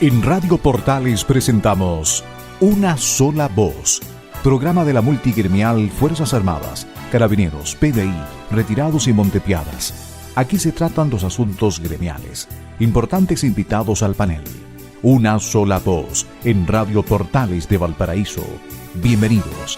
En Radio Portales presentamos Una Sola Voz, programa de la multigremial Fuerzas Armadas, Carabineros, PDI, Retirados y Montepiadas. Aquí se tratan los asuntos gremiales. Importantes invitados al panel. Una Sola Voz en Radio Portales de Valparaíso. Bienvenidos.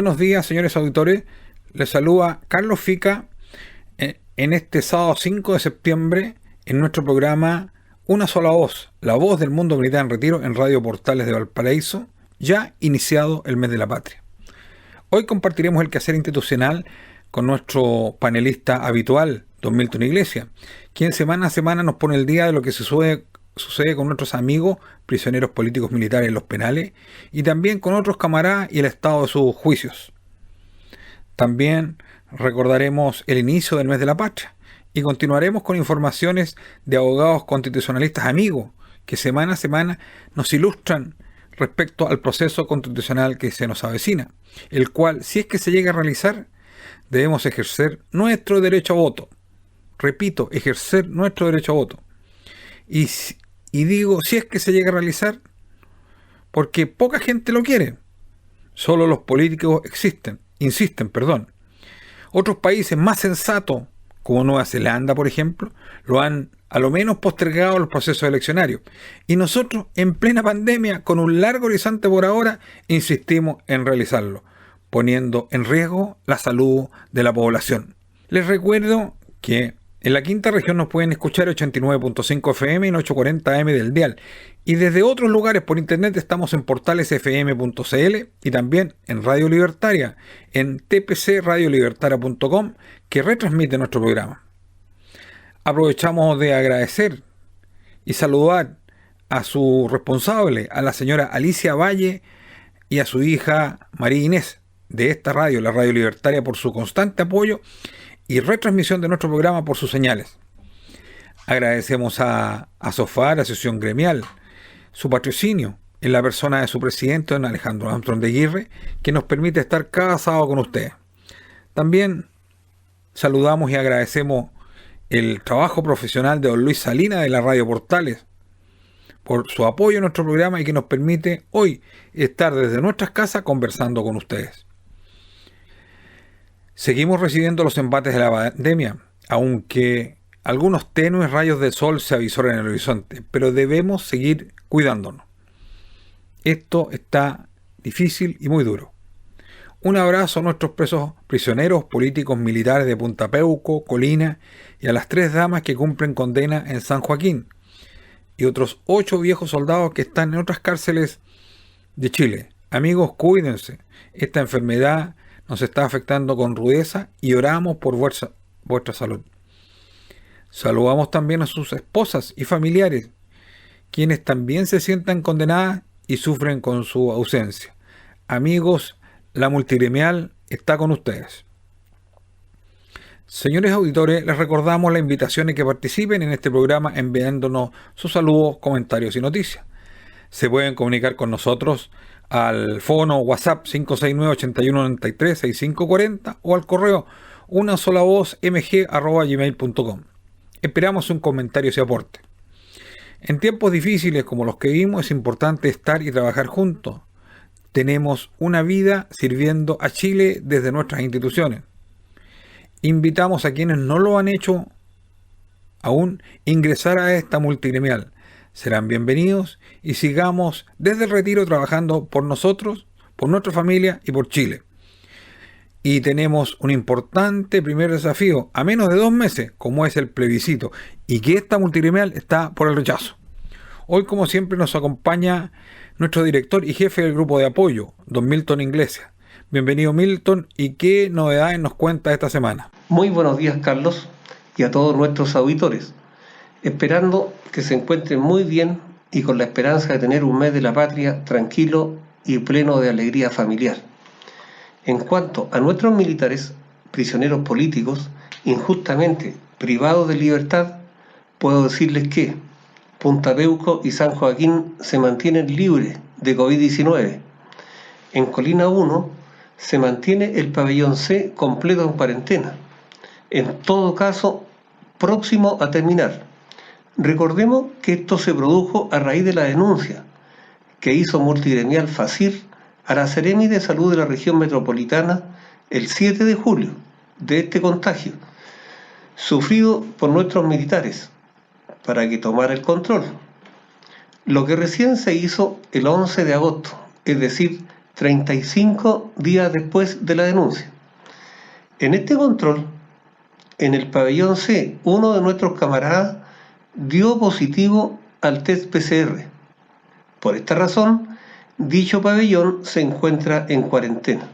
Buenos días, señores auditores. Les saluda Carlos Fica en este sábado 5 de septiembre en nuestro programa Una Sola Voz, la voz del mundo militar en retiro en Radio Portales de Valparaíso, ya iniciado el mes de la patria. Hoy compartiremos el quehacer institucional con nuestro panelista habitual, don Milton Iglesias, quien semana a semana nos pone el día de lo que sucede con nuestros amigos prisioneros políticos militares en los penales y también con otros camaradas y el estado de sus juicios. También recordaremos el inicio del mes de la patria y continuaremos con informaciones de abogados constitucionalistas amigos que semana a semana nos ilustran respecto al proceso constitucional que se nos avecina, el cual, si es que se llega a realizar, debemos ejercer nuestro derecho a voto. Repito, ejercer nuestro derecho a voto. Y digo, si es que se llega a realizar, porque poca gente lo quiere. Solo los políticos insisten. Otros países más sensatos, como Nueva Zelanda, por ejemplo, lo han a lo menos postergado los procesos eleccionarios. Y nosotros, en plena pandemia, con un largo horizonte por ahora, insistimos en realizarlo, poniendo en riesgo la salud de la población. Les recuerdo que en la quinta región nos pueden escuchar 89.5 FM en 840 AM del dial. Y desde otros lugares por internet estamos en portalesfm.cl y también en Radio Libertaria, en tpcradiolibertaria.com, que retransmite nuestro programa. Aprovechamos de agradecer y saludar a su responsable, a la señora Alicia Valle y a su hija María Inés de esta radio, la Radio Libertaria, por su constante apoyo y retransmisión de nuestro programa por sus señales. Agradecemos a SOFAR, Asociación Gremial, su patrocinio en la persona de su presidente, don Alejandro Armstrong de Aguirre, que nos permite estar cada sábado con ustedes. También saludamos y agradecemos el trabajo profesional de don Luis Salinas de la Radio Portales por su apoyo a nuestro programa y que nos permite hoy estar desde nuestras casas conversando con ustedes. Seguimos recibiendo los embates de la pandemia, aunque algunos tenues rayos de sol se avisoran en el horizonte, pero debemos seguir cuidándonos. Esto está difícil y muy duro. Un abrazo a nuestros presos prisioneros políticos militares de Punta Peuco, Colina y a las 3 damas que cumplen condena en San Joaquín y otros 8 viejos soldados que están en otras cárceles de Chile. Amigos, cuídense. Esta enfermedad nos está afectando con rudeza y oramos por vuestra salud. Saludamos también a sus esposas y familiares, quienes también se sientan condenadas y sufren con su ausencia. Amigos, la multigremial está con ustedes. Señores auditores, les recordamos la invitación a que participen en este programa enviándonos sus saludos, comentarios y noticias. Se pueden comunicar con nosotros al fono WhatsApp 569-8193-6540 o al correo unasolavozmg@gmail.com. Esperamos un comentario y aporte. En tiempos difíciles como los que vivimos es importante estar y trabajar juntos. Tenemos una vida sirviendo a Chile desde nuestras instituciones. Invitamos a quienes no lo han hecho aún ingresar a esta multigremial. Serán bienvenidos y sigamos desde el retiro trabajando por nosotros, por nuestra familia y por Chile. Y tenemos un importante primer desafío a menos de 2 meses, como es el plebiscito, y que esta multigremial está por el rechazo. Hoy, como siempre, nos acompaña nuestro director y jefe del grupo de apoyo, don Milton Iglesias. Bienvenido, Milton, y qué novedades nos cuenta esta semana. Muy buenos días, Carlos, y a todos nuestros auditores. Esperando que se encuentren muy bien y con la esperanza de tener un mes de la patria tranquilo y pleno de alegría familiar. En cuanto a nuestros militares, prisioneros políticos, injustamente privados de libertad, puedo decirles que Punta Peuco y San Joaquín se mantienen libres de COVID-19. En Colina 1 se mantiene el pabellón C completo en cuarentena. En todo caso, próximo a terminar. Recordemos que esto se produjo a raíz de la denuncia que hizo Multigremial FACIR a la Seremi de Salud de la región metropolitana el 7 de julio de este contagio, sufrido por nuestros militares, para que tomara el control. Lo que recién se hizo el 11 de agosto, es decir, 35 días después de la denuncia. En este control, en el pabellón C, uno de nuestros camaradas dio positivo al test PCR. Por esta razón, dicho pabellón se encuentra en cuarentena.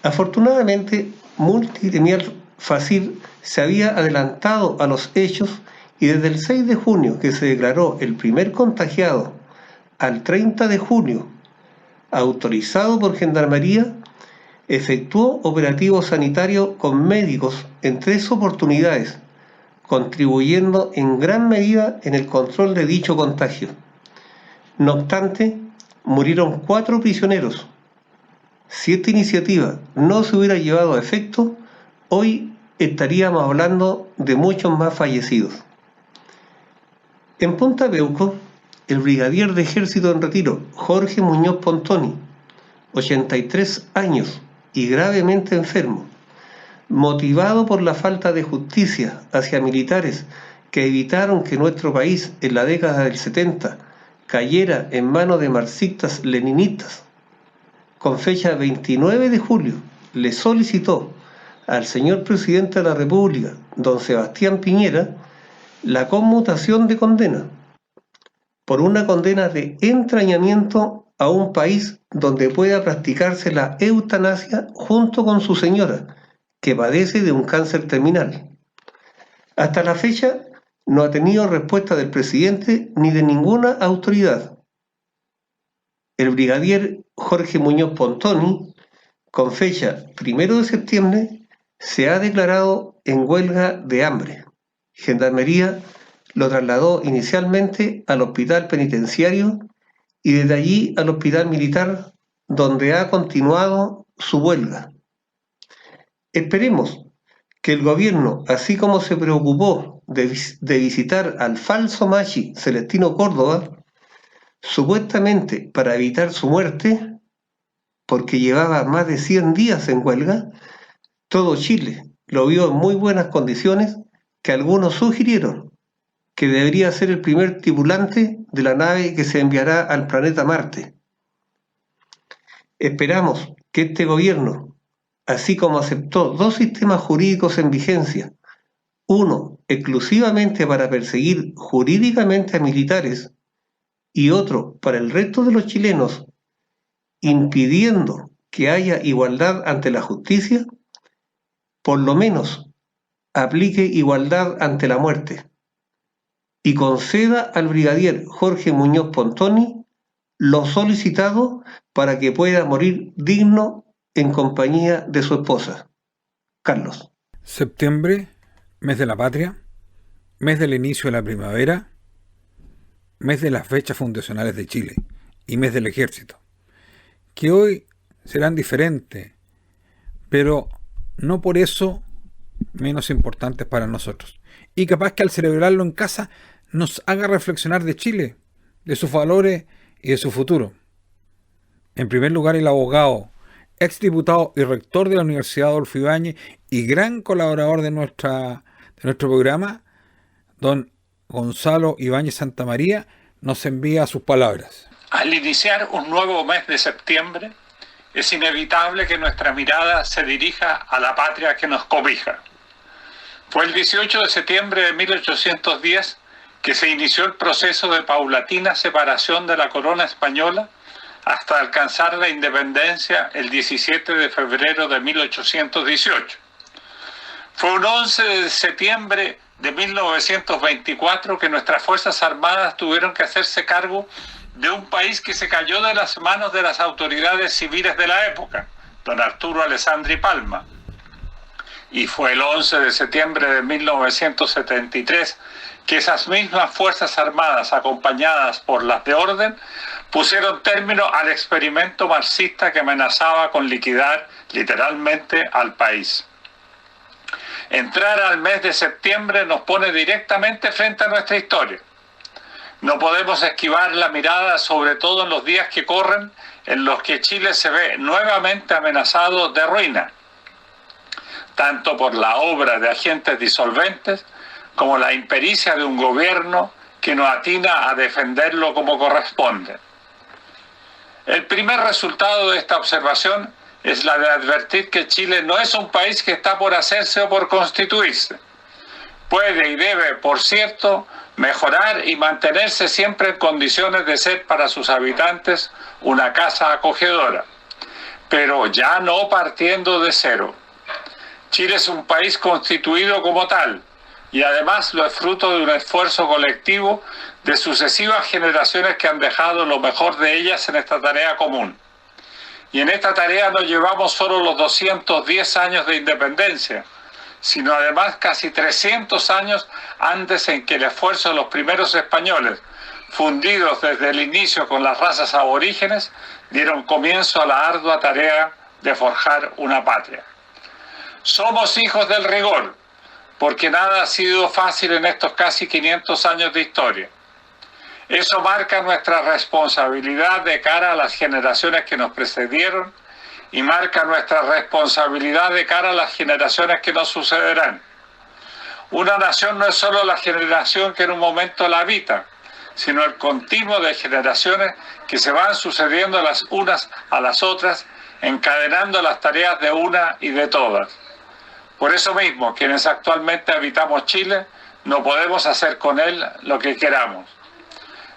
Afortunadamente, multigremial FACIL se había adelantado a los hechos y desde el 6 de junio, que se declaró el primer contagiado, al 30 de junio, autorizado por Gendarmería, efectuó operativo sanitario con médicos en 3 oportunidades, contribuyendo en gran medida en el control de dicho contagio. No obstante, murieron 4 prisioneros. Si esta iniciativa no se hubiera llevado a efecto, hoy estaríamos hablando de muchos más fallecidos. En Punta Peuco, el brigadier de ejército en retiro, Jorge Muñoz Pontoni, 83 años y gravemente enfermo, motivado por la falta de justicia hacia militares que evitaron que nuestro país en la década del 70 cayera en manos de marxistas-leninistas, con fecha 29 de julio, le solicitó al señor presidente de la República, don Sebastián Piñera, la conmutación de condena por una condena de entrañamiento a un país donde pueda practicarse la eutanasia junto con su señora, que padece de un cáncer terminal. Hasta la fecha no ha tenido respuesta del presidente ni de ninguna autoridad. El brigadier Jorge Muñoz Pontoni, con fecha 1 de septiembre, se ha declarado en huelga de hambre. Gendarmería lo trasladó inicialmente al hospital penitenciario y desde allí al hospital militar, donde ha continuado su huelga. Esperemos que el gobierno, así como se preocupó de visitar al falso Machi Celestino Córdoba, supuestamente para evitar su muerte, porque llevaba más de 100 días en huelga, todo Chile lo vio en muy buenas condiciones, que algunos sugirieron que debería ser el primer tripulante de la nave que se enviará al planeta Marte. Esperamos que este gobierno, así como aceptó 2 sistemas jurídicos en vigencia, uno exclusivamente para perseguir jurídicamente a militares y otro para el resto de los chilenos, impidiendo que haya igualdad ante la justicia, por lo menos aplique igualdad ante la muerte y conceda al brigadier Jorge Muñoz Pontoni lo solicitado para que pueda morir digno en compañía de su esposa. Carlos. Septiembre, mes de la patria, mes del inicio de la primavera, mes de las fechas fundacionales de Chile y mes del ejército, que hoy serán diferentes, pero no por eso menos importantes para nosotros. Y capaz que al celebrarlo en casa nos haga reflexionar de Chile, de sus valores y de su futuro. En primer lugar, el abogado, exdiputado y rector de la Universidad Adolfo Ibáñez y gran colaborador de nuestro programa, don Gonzalo Ibáñez Santamaría, nos envía sus palabras. Al iniciar un nuevo mes de septiembre, es inevitable que nuestra mirada se dirija a la patria que nos cobija. Fue el 18 de septiembre de 1810 que se inició el proceso de paulatina separación de la corona española hasta alcanzar la independencia el 17 de febrero de 1818. Fue un 11 de septiembre de 1924 que nuestras Fuerzas Armadas tuvieron que hacerse cargo de un país que se cayó de las manos de las autoridades civiles de la época, don Arturo Alessandri Palma. Y fue el 11 de septiembre de 1973 que esas mismas Fuerzas Armadas, acompañadas por las de orden, pusieron término al experimento marxista que amenazaba con liquidar literalmente al país. Entrar al mes de septiembre nos pone directamente frente a nuestra historia. No podemos esquivar la mirada, sobre todo en los días que corren, en los que Chile se ve nuevamente amenazado de ruina, tanto por la obra de agentes disolventes como la impericia de un gobierno que no atina a defenderlo como corresponde. El primer resultado de esta observación es la de advertir que Chile no es un país que está por hacerse o por constituirse. Puede y debe, por cierto, mejorar y mantenerse siempre en condiciones de ser para sus habitantes una casa acogedora, pero ya no partiendo de cero. Chile es un país constituido como tal y además lo es fruto de un esfuerzo colectivo de sucesivas generaciones que han dejado lo mejor de ellas en esta tarea común. Y en esta tarea no llevamos solo los 210 años de independencia, sino además casi 300 años antes en que el esfuerzo de los primeros españoles, fundidos desde el inicio con las razas aborígenes, dieron comienzo a la ardua tarea de forjar una patria. Somos hijos del rigor, porque nada ha sido fácil en estos casi 500 años de historia. Eso marca nuestra responsabilidad de cara a las generaciones que nos precedieron y marca nuestra responsabilidad de cara a las generaciones que nos sucederán. Una nación no es solo la generación que en un momento la habita, sino el continuo de generaciones que se van sucediendo las unas a las otras, encadenando las tareas de una y de todas. Por eso mismo, quienes actualmente habitamos Chile, no podemos hacer con él lo que queramos.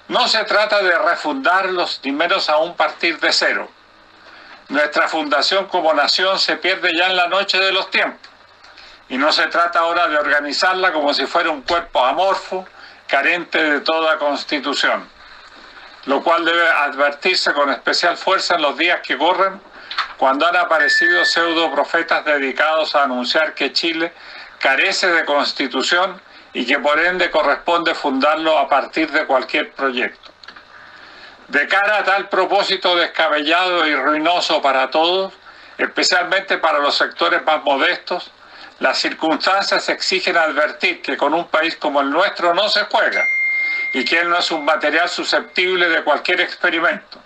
No se trata de refundarlos, ni menos aún partir de cero. Nuestra fundación como nación se pierde ya en la noche de los tiempos. Y no se trata ahora de organizarla como si fuera un cuerpo amorfo, carente de toda constitución. Lo cual debe advertirse con especial fuerza en los días que corren, cuando han aparecido pseudo profetas dedicados a anunciar que Chile carece de constitución y que por ende corresponde fundarlo a partir de cualquier proyecto. De cara a tal propósito descabellado y ruinoso para todos, especialmente para los sectores más modestos, las circunstancias exigen advertir que con un país como el nuestro no se juega y que él no es un material susceptible de cualquier experimento.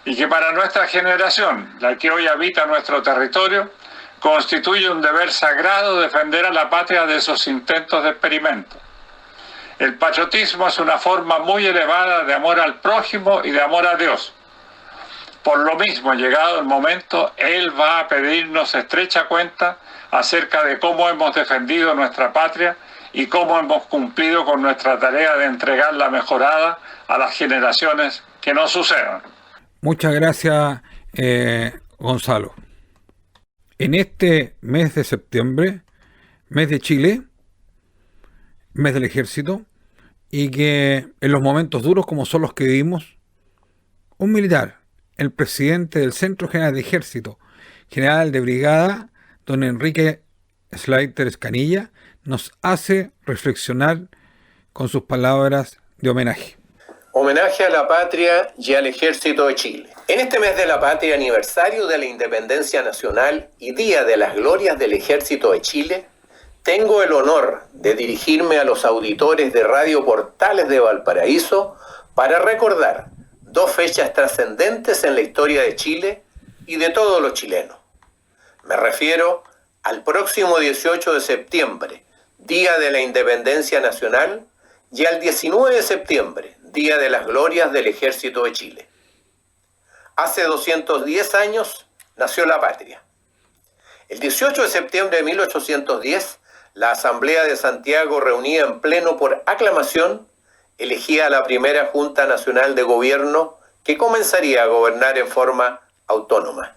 Y que para nuestra generación, la que hoy habita nuestro territorio, constituye un deber sagrado defender a la patria de esos intentos de experimento. El patriotismo es una forma muy elevada de amor al prójimo y de amor a Dios. Por lo mismo, llegado el momento, Él va a pedirnos estrecha cuenta acerca de cómo hemos defendido nuestra patria y cómo hemos cumplido con nuestra tarea de entregarla mejorada a las generaciones que nos sucedan. Muchas gracias, Gonzalo. En este mes de septiembre, mes de Chile, mes del ejército, y que en los momentos duros como son los que vivimos, un militar, el presidente del Centro General de Ejército, general de brigada, don Enrique Slater Escanilla, nos hace reflexionar con sus palabras de homenaje. Homenaje a la patria y al Ejército de Chile. En este mes de la patria, aniversario de la Independencia Nacional y Día de las Glorias del Ejército de Chile, tengo el honor de dirigirme a los auditores de Radio Portales de Valparaíso para recordar dos fechas trascendentes en la historia de Chile y de todos los chilenos. Me refiero al próximo 18 de septiembre, Día de la Independencia Nacional, y al 19 de septiembre, Día de las Glorias del Ejército de Chile. Hace 210 años nació la patria. El 18 de septiembre de 1810, la Asamblea de Santiago, reunida en pleno por aclamación, elegía a la primera Junta Nacional de Gobierno que comenzaría a gobernar en forma autónoma.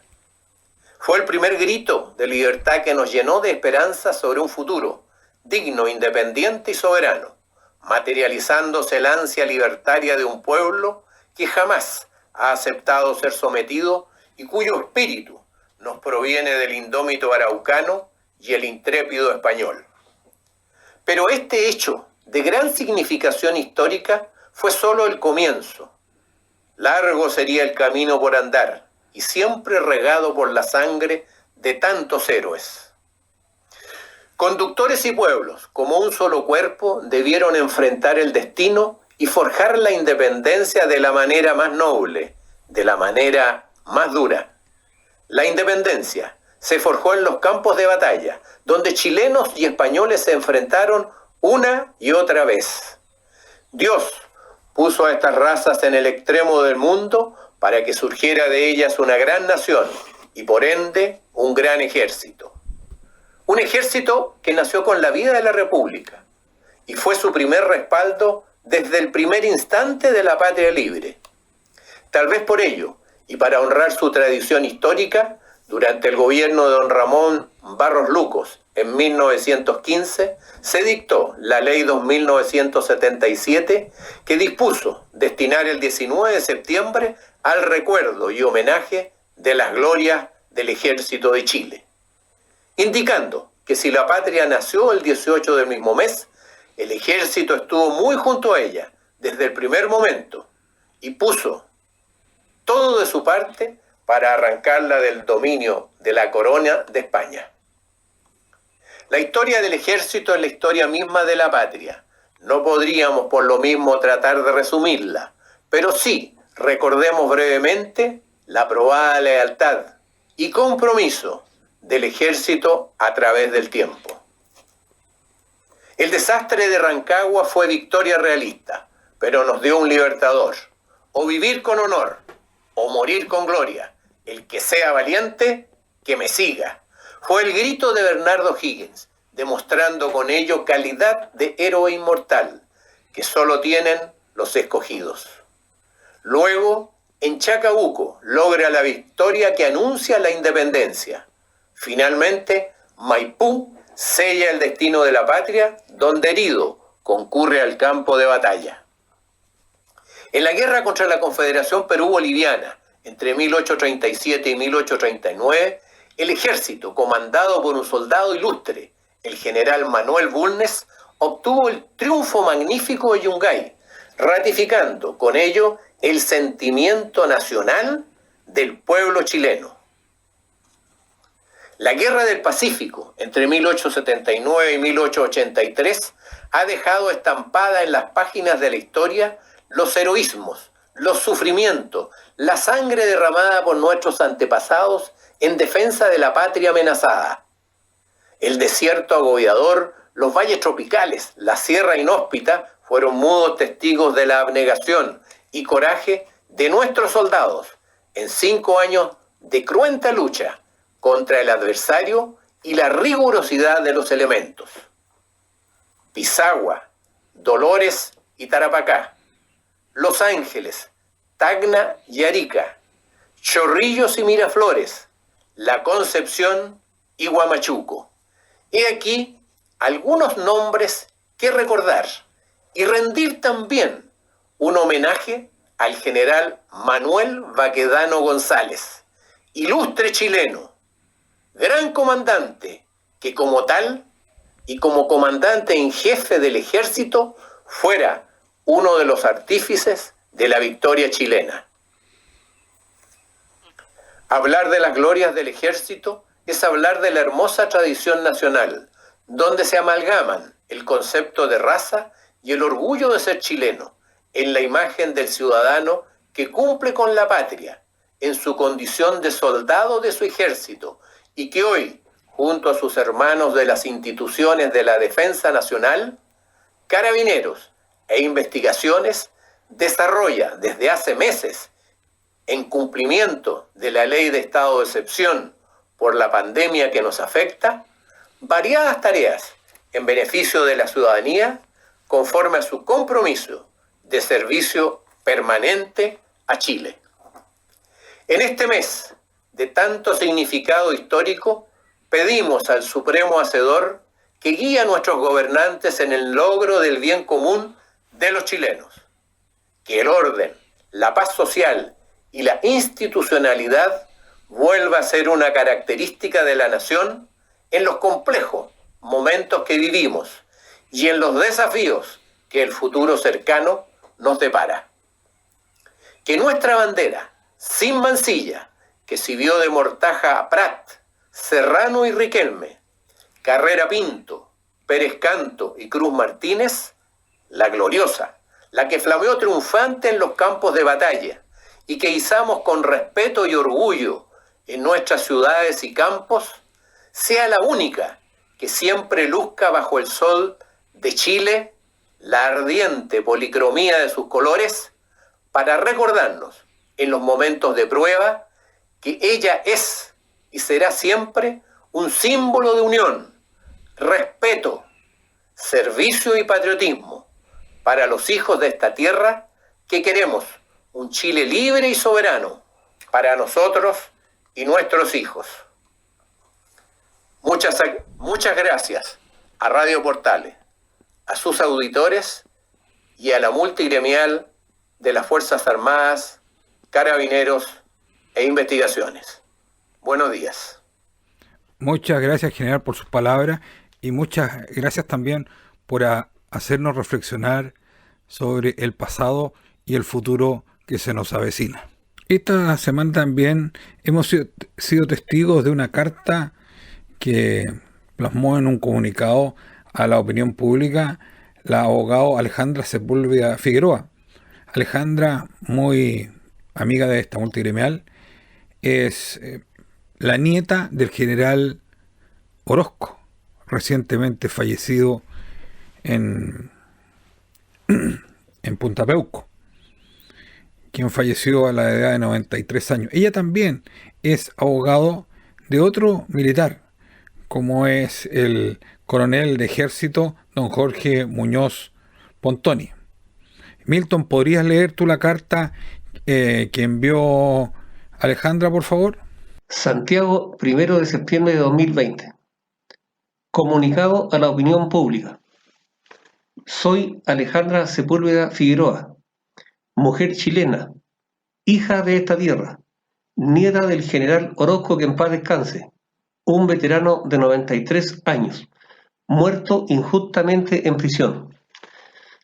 Fue el primer grito de libertad que nos llenó de esperanza sobre un futuro digno, independiente y soberano, materializándose la ansia libertaria de un pueblo que jamás ha aceptado ser sometido y cuyo espíritu nos proviene del indómito araucano y el intrépido español. Pero este hecho de gran significación histórica fue solo el comienzo. Largo sería el camino por andar y siempre regado por la sangre de tantos héroes. Conductores y pueblos, como un solo cuerpo, debieron enfrentar el destino y forjar la independencia de la manera más noble, de la manera más dura. La independencia se forjó en los campos de batalla, donde chilenos y españoles se enfrentaron una y otra vez. Dios puso a estas razas en el extremo del mundo para que surgiera de ellas una gran nación y por ende un gran ejército. Un ejército que nació con la vida de la República y fue su primer respaldo desde el primer instante de la patria libre. Tal vez por ello, y para honrar su tradición histórica, Durante el gobierno de don Ramón Barros Lucos, en 1915, se dictó la Ley 2977 que dispuso destinar el 19 de septiembre al recuerdo y homenaje de las glorias del Ejército de Chile, indicando que si la patria nació el 18 del mismo mes, el Ejército estuvo muy junto a ella desde el primer momento y puso todo de su parte para arrancarla del dominio de la corona de España. La historia del Ejército es la historia misma de la patria. No podríamos por lo mismo tratar de resumirla, pero sí recordemos brevemente la probada lealtad y compromiso del Ejército a través del tiempo. El desastre de Rancagua fue victoria realista, pero nos dio un libertador. O vivir con honor, o morir con gloria. El que sea valiente, que me siga. Fue el grito de Bernardo Higgins, demostrando con ello calidad de héroe inmortal, que solo tienen los escogidos. Luego, en Chacabuco, logra la victoria que anuncia la independencia. Finalmente, Maipú sella el destino de la patria, donde herido concurre al campo de batalla. En la guerra contra la Confederación Perú-Boliviana, entre 1837 y 1839, el ejército, comandado por un soldado ilustre, el general Manuel Bulnes, obtuvo el triunfo magnífico de Yungay, ratificando con ello el sentimiento nacional del pueblo chileno. La Guerra del Pacífico, entre 1879 y 1883, ha dejado estampada en las páginas de la historia los heroísmos, los sufrimientos, la sangre derramada por nuestros antepasados en defensa de la patria amenazada. El desierto agobiador, los valles tropicales, la sierra inhóspita fueron mudos testigos de la abnegación y coraje de nuestros soldados en 5 años de cruenta lucha contra el adversario y la rigurosidad de los elementos. Pisagua, Dolores y Tarapacá, Los Ángeles, Tacna y Arica, Chorrillos y Miraflores, La Concepción y Huamachuco. He aquí algunos nombres que recordar y rendir también un homenaje al general Manuel Baquedano González, ilustre chileno, gran comandante, que como tal y como comandante en jefe del ejército fuera uno de los artífices de la victoria chilena. Hablar de las glorias del ejército es hablar de la hermosa tradición nacional, donde se amalgaman el concepto de raza y el orgullo de ser chileno, en la imagen del ciudadano que cumple con la patria, en su condición de soldado de su ejército, y que hoy, junto a sus hermanos de las instituciones de la defensa nacional, Carabineros e Investigaciones, desarrolla desde hace meses, en cumplimiento de la ley de estado de excepción por la pandemia que nos afecta, variadas tareas en beneficio de la ciudadanía conforme a su compromiso de servicio permanente a Chile. En este mes de tanto significado histórico, pedimos al Supremo Hacedor que guíe a nuestros gobernantes en el logro del bien común de los chilenos. Que el orden, la paz social y la institucionalidad vuelva a ser una característica de la nación en los complejos momentos que vivimos y en los desafíos que el futuro cercano nos depara. Que nuestra bandera, sin mancilla, que sirvió de mortaja a Prat, Serrano y Riquelme, Carrera Pinto, Pérez Canto y Cruz Martínez, la gloriosa, la que flameó triunfante en los campos de batalla y que izamos con respeto y orgullo en nuestras ciudades y campos, sea la única que siempre luzca bajo el sol de Chile la ardiente policromía de sus colores para recordarnos en los momentos de prueba que ella es y será siempre un símbolo de unión, respeto, servicio y patriotismo para los hijos de esta tierra que queremos un Chile libre y soberano para nosotros y nuestros hijos. Muchas gracias a Radio Portales, a sus auditores y a la multigremial de las Fuerzas Armadas, Carabineros e Investigaciones. Buenos días. Muchas gracias, general, por sus palabras, y muchas gracias también por hacernos reflexionar sobre el pasado y el futuro que se nos avecina. Esta semana también hemos sido testigos de una carta que plasmó en un comunicado a la opinión pública la abogada Alejandra Sepúlveda Figueroa. Alejandra, muy amiga de esta multigremial, es la nieta del general Orozco, recientemente fallecido en Punta Peuco, quien falleció a la edad de 93 años. Ella también es abogado de otro militar, como es el coronel de ejército don Jorge Muñoz Pontoni. Milton, ¿podrías leer tú la carta que envió Alejandra, por favor? Santiago, 1 de septiembre de 2020. Comunicado a la opinión pública. Soy Alejandra Sepúlveda Figueroa, mujer chilena, hija de esta tierra, nieta del general Orozco, que en paz descanse, un veterano de 93 años, muerto injustamente en prisión.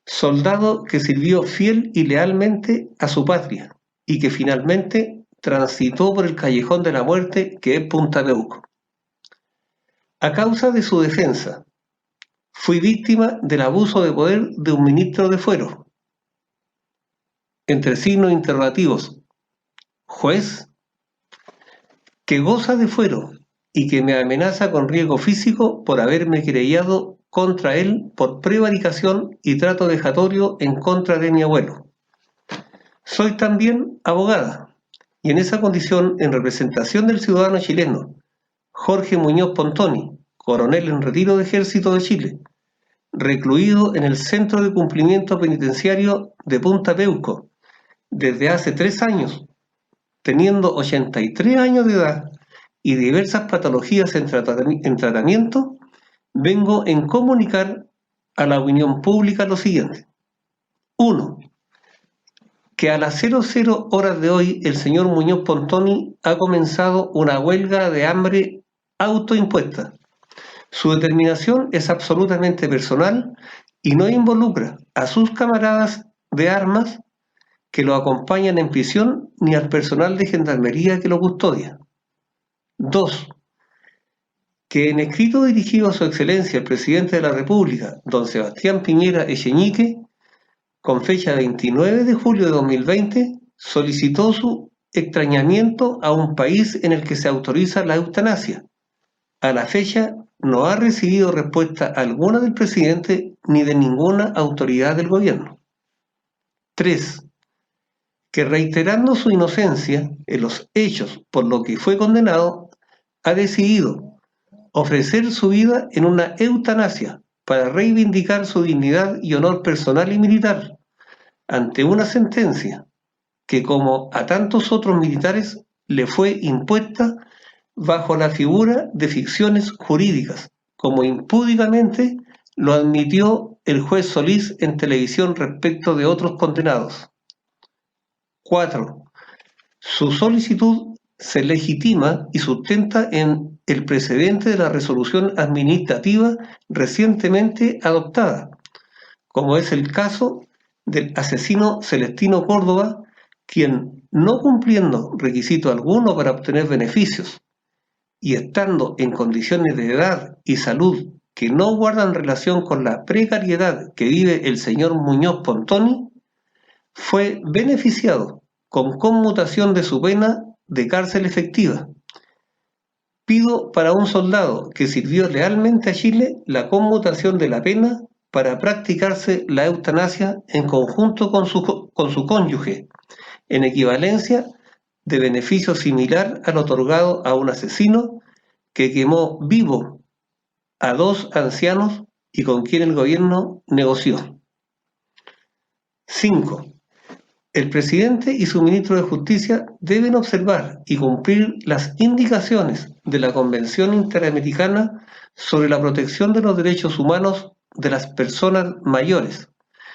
Soldado que sirvió fiel y lealmente a su patria y que finalmente transitó por el callejón de la muerte que es Punta Peuco. A causa de su defensa, fui víctima del abuso de poder de un ministro de fuero. Entre signos interrogativos, juez, que goza de fuero y que me amenaza con riesgo físico por haberme querellado contra él por prevaricación y trato vejatorio en contra de mi abuelo. Soy también abogada, y en esa condición, en representación del ciudadano chileno Jorge Muñoz Pontoni, coronel en retiro de Ejército de Chile, recluido en el Centro de Cumplimiento Penitenciario de Punta Peuco desde hace 3 años, teniendo 83 años de edad y diversas patologías en tratamiento, vengo en comunicar a la opinión pública lo siguiente. 1. Que a las 00 horas de hoy el señor Muñoz Pontoni ha comenzado una huelga de hambre autoimpuesta. Su determinación es absolutamente personal y no involucra a sus camaradas de armas que lo acompañan en prisión ni al personal de gendarmería que lo custodia. 2. Que en escrito dirigido a su excelencia el presidente de la República, don Sebastián Piñera Echeñique, con fecha 29 de julio de 2020, solicitó su extrañamiento a un país en el que se autoriza la eutanasia. A la fecha no ha recibido respuesta alguna del presidente ni de ninguna autoridad del gobierno. 3. Que reiterando su inocencia en los hechos por lo que fue condenado, ha decidido ofrecer su vida en una eutanasia para reivindicar su dignidad y honor personal y militar ante una sentencia que, como a tantos otros militares, le fue impuesta bajo la figura de ficciones jurídicas, como impúdicamente lo admitió el juez Solís en televisión respecto de otros condenados. 4. Su solicitud se legitima y sustenta en el precedente de la resolución administrativa recientemente adoptada, como es el caso del asesino Celestino Córdoba, quien, no cumpliendo requisito alguno para obtener beneficios y estando en condiciones de edad y salud que no guardan relación con la precariedad que vive el señor Muñoz Pontoni, fue beneficiado con conmutación de su pena de cárcel efectiva. Pido para un soldado que sirvió lealmente a Chile la conmutación de la pena para practicarse la eutanasia en conjunto con su cónyuge, en equivalencia de beneficio similar al otorgado a un asesino que quemó vivo a 2 ancianos y con quien el gobierno negoció. 5. El presidente y su ministro de Justicia deben observar y cumplir las indicaciones de la Convención Interamericana sobre la protección de los derechos humanos de las personas mayores,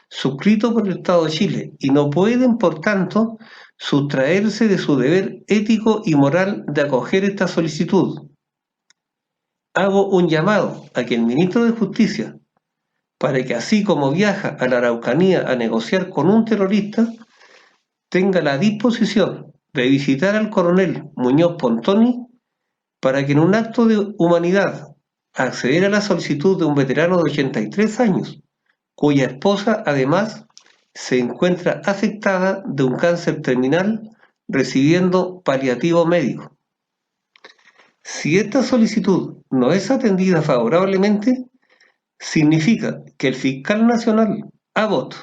suscrito por el Estado de Chile, y no pueden, por tanto, sustraerse de su deber ético y moral de acoger esta solicitud. Hago un llamado a que el ministro de Justicia, para que así como viaja a la Araucanía a negociar con un terrorista, tenga la disposición de visitar al coronel Muñoz Pontoni para que en un acto de humanidad acceder a la solicitud de un veterano de 83 años, cuya esposa además se encuentra afectada de un cáncer terminal recibiendo paliativo médico. Si esta solicitud no es atendida favorablemente, significa que el fiscal nacional, Abbott,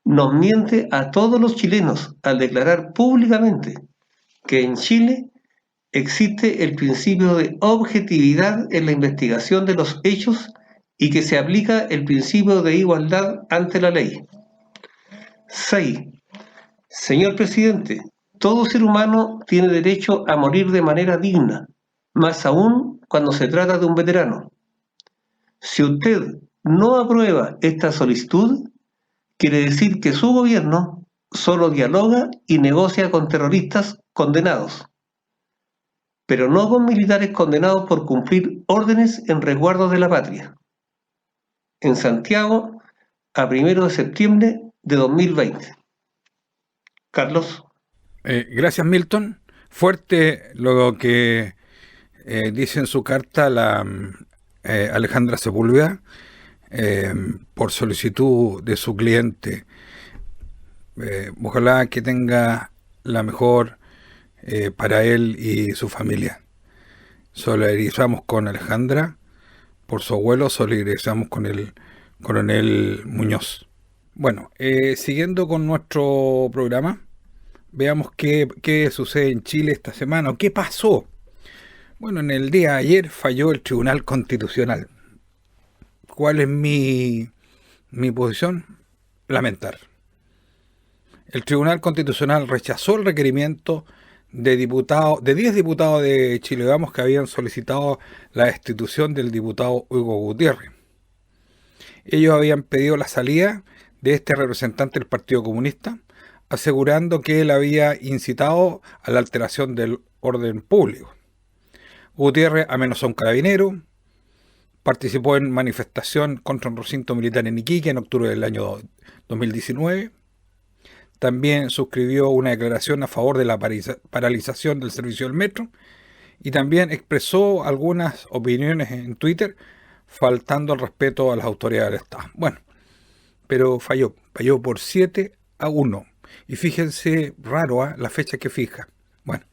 nos miente a todos los chilenos al declarar públicamente que en Chile existe el principio de objetividad en la investigación de los hechos y que se aplica el principio de igualdad ante la ley. 6. Señor presidente, todo ser humano tiene derecho a morir de manera digna, más aún cuando se trata de un veterano. Si usted no aprueba esta solicitud, quiere decir que su gobierno solo dialoga y negocia con terroristas condenados, pero no con militares condenados por cumplir órdenes en resguardo de la patria. En Santiago, a 1 de septiembre de 2020. Carlos. Gracias, Milton. Fuerte lo que dice en su carta la Alejandra Sepúlveda, por solicitud de su cliente. Ojalá que tenga la mejor para él y su familia. Solidarizamos con Alejandra por su abuelo, solidarizamos con el coronel Muñoz. Bueno, siguiendo con nuestro programa, veamos qué sucede en Chile esta semana, o qué pasó. Bueno, en el día de ayer falló el Tribunal Constitucional. ¿Cuál es mi posición? Lamentar. El Tribunal Constitucional rechazó el requerimiento de 10 diputados de Chile Vamos que habían solicitado la destitución del diputado Hugo Gutiérrez. Ellos habían pedido la salida de este representante del Partido Comunista, asegurando que él había incitado a la alteración del orden público. Gutiérrez amenazó a un carabinero, participó en manifestación contra un recinto militar en Iquique en octubre del año 2019. También suscribió una declaración a favor de la paralización del servicio del metro y también expresó algunas opiniones en Twitter faltando al respeto a las autoridades del Estado. Bueno, pero falló por 7-1. Y fíjense, raro, la fecha que fija. Bueno,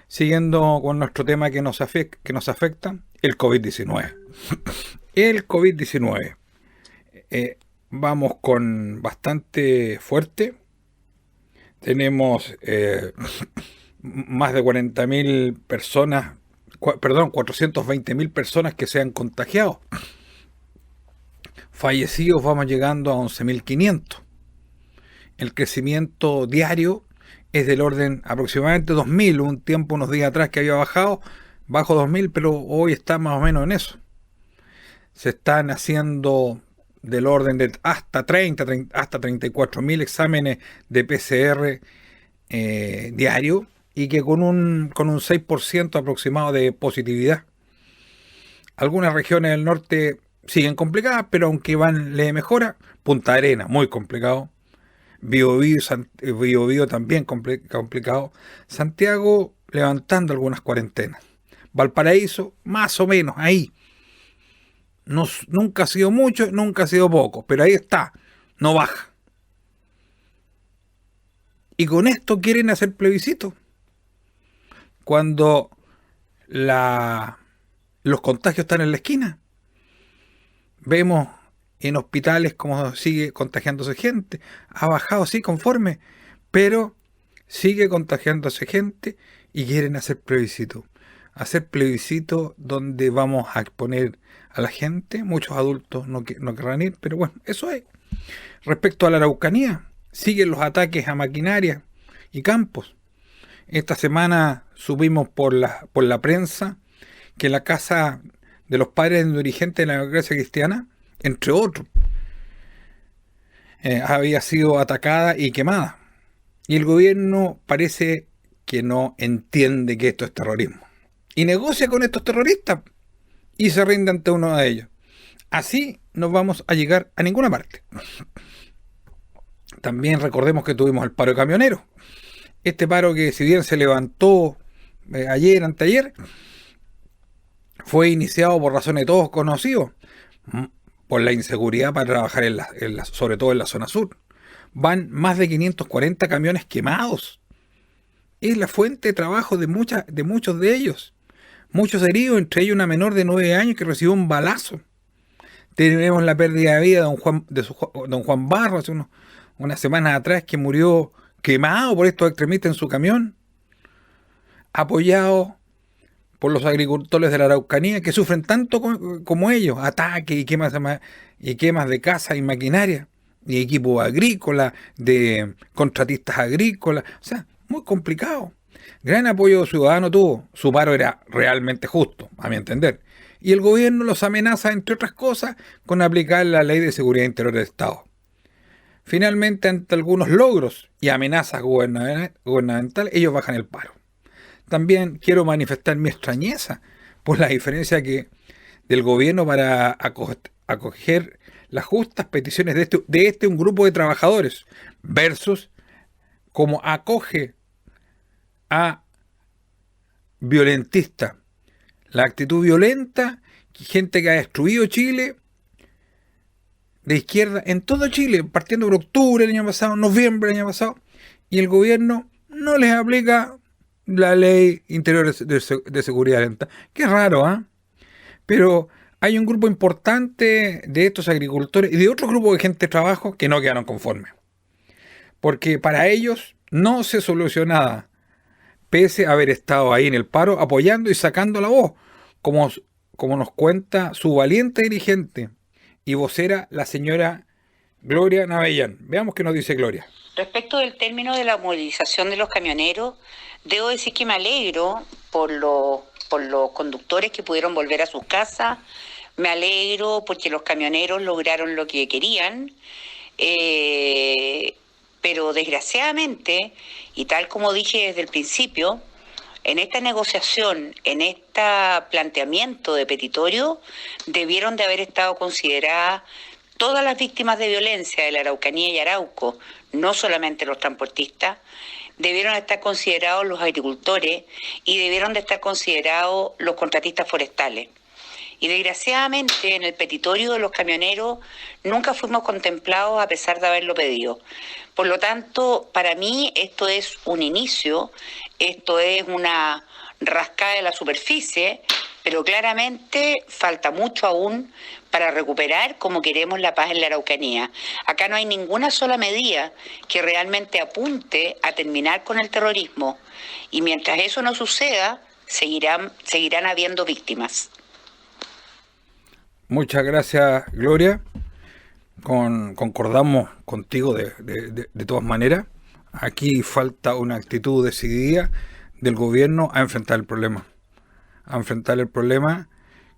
siguiendo con nuestro tema que nos afecta, el COVID-19. El COVID-19. Vamos con bastante fuerte. Tenemos más de 40.000 personas, 420.000 personas que se han contagiado. Fallecidos vamos llegando a 11.500. El crecimiento diario es del orden aproximadamente 2.000, un tiempo, unos días atrás que había bajado, bajo 2.000, pero hoy está más o menos en eso. Se están haciendo del orden de hasta 34.000 exámenes de PCR diario y que con un 6% aproximado de positividad. Algunas regiones del norte siguen complicadas, pero aunque van le mejora. Punta Arenas, muy complicado. Biobío también complicado. Santiago levantando algunas cuarentenas. Valparaíso, más o menos, ahí. Nunca ha sido mucho, nunca ha sido poco, pero ahí está, no baja. Y con esto quieren hacer plebiscito. Cuando los contagios están en la esquina. Vemos en hospitales cómo sigue contagiándose gente. Ha bajado, sí, conforme, pero sigue contagiándose gente y quieren hacer plebiscito. Hacer plebiscito donde vamos a exponer a la gente. Muchos adultos no querrán ir, pero bueno, eso es. Respecto a la Araucanía, Siguen los ataques a maquinaria y campos. Esta semana supimos por la prensa que la casa de los padres de dirigentes de la democracia cristiana, entre otros, había sido atacada y quemada. Y el gobierno parece que no entiende que esto es terrorismo. Y negocia con estos terroristas y se rinde ante uno de ellos. Así no vamos a llegar a ninguna parte. También recordemos que tuvimos el paro de camioneros. Este paro que, si bien se levantó ayer, anteayer, fue iniciado por razones de todos conocidos, por la inseguridad para trabajar sobre todo en la zona sur. Van más de 540 camiones quemados. Es la fuente de trabajo de muchos de ellos. Muchos heridos, entre ellos una menor de 9 años que recibió un balazo. Tenemos la pérdida de vida de don Juan Barro hace unas semanas atrás, que murió quemado por estos extremistas en su camión, apoyado por los agricultores de la Araucanía, que sufren tanto como ellos, ataques y quemas de casa y maquinaria, y equipos agrícolas, de contratistas agrícolas, o sea, muy complicado. Gran apoyo ciudadano tuvo, su paro era realmente justo, a mi entender, y el gobierno los amenaza, entre otras cosas, con aplicar la Ley de Seguridad Interior del Estado. Finalmente, ante algunos logros y amenazas gubernamentales, ellos bajan el paro. También quiero manifestar mi extrañeza por la diferencia del gobierno para acoger las justas peticiones de un grupo de trabajadores versus cómo acoge a violentistas. La actitud violenta, gente que ha destruido Chile, de izquierda en todo Chile, partiendo por octubre del año pasado, noviembre del año pasado, y el gobierno no les aplica la Ley Interior de Seguridad Lenta. Qué raro, ¿ah? Pero hay un grupo importante de estos agricultores y de otro grupo de gente de trabajo que no quedaron conformes. Porque para ellos no se solucionaba, pese a haber estado ahí en el paro apoyando y sacando la voz, como nos cuenta su valiente dirigente y vocera, la señora Gloria Navellán. Veamos qué nos dice Gloria. Respecto del término de la movilización de los camioneros, debo decir que me alegro por los conductores que pudieron volver a sus casas, me alegro porque los camioneros lograron lo que querían, pero desgraciadamente, y tal como dije desde el principio, en esta negociación, en este planteamiento de petitorio, debieron de haber estado consideradas todas las víctimas de violencia de la Araucanía y Arauco, no solamente los transportistas, debieron estar considerados los agricultores y debieron de estar considerados los contratistas forestales. Y desgraciadamente en el petitorio de los camioneros nunca fuimos contemplados a pesar de haberlo pedido. Por lo tanto, para mí esto es un inicio, esto es una rascada de la superficie, pero claramente falta mucho aún para recuperar como queremos la paz en la Araucanía. Acá no hay ninguna sola medida que realmente apunte a terminar con el terrorismo. Y mientras eso no suceda, seguirán habiendo víctimas. Muchas gracias, Gloria. Concordamos contigo de todas maneras. Aquí falta una actitud decidida del gobierno a enfrentar el problema. A enfrentar el problema